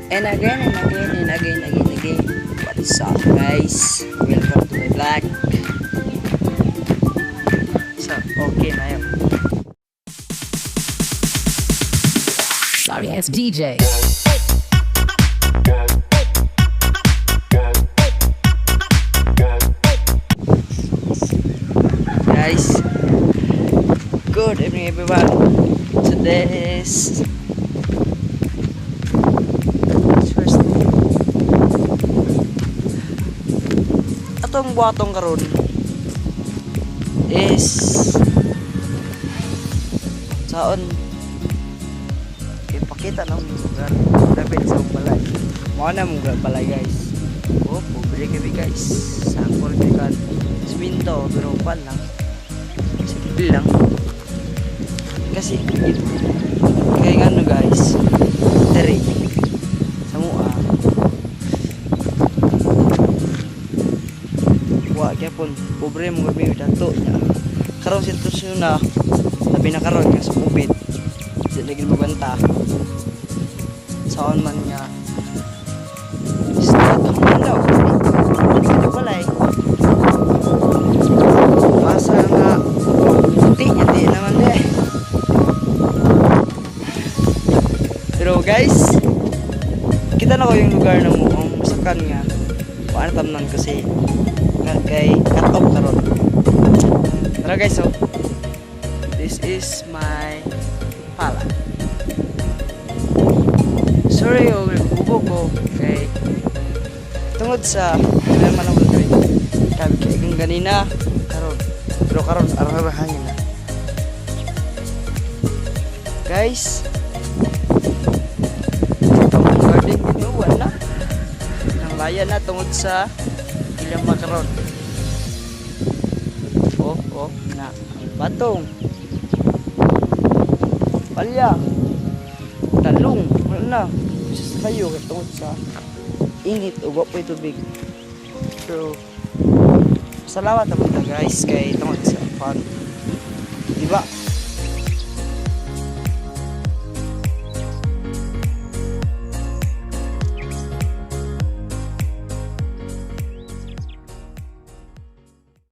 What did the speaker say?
And again. What's up guys? Welcome to my vlog. So, okay na yun. Sorry, it's DJ. Guys, good evening everyone. Today is Thursday. Atong buhatong karon is saon ipakita ng lugar dapat sa balay. Mao na mong balay guys. Oh, pobre kami guys. Sangkol kan siminto pero pan lang. Simple lang. Kasi kaya ano guys, dere sa mua wa kaya pun pobre mo gabi dato niya karon sitwasyon na labi na karon nga sa COVID di lagi mabanta saon man nga start ang daw ito balay masa nga di naman deh. Pero guys, kita na ko yung lugar ng mukhang masakan nga paano tamnan kasi nga kay cut off karon. Tara guys, so this is my pala. Sorry yung bubo ko kay tungod sa naman ako dito. Sabi kay kung ganina karon. Pero karon araw-hangin na. Guys, garden ginuwan na ang laya na tungod sa ilang makaron. Oh na ang batong palya talong wala na sa kayo tungod sa init o wapoy tubig. So salamat naman ta guys kay tungod sa fun, diba?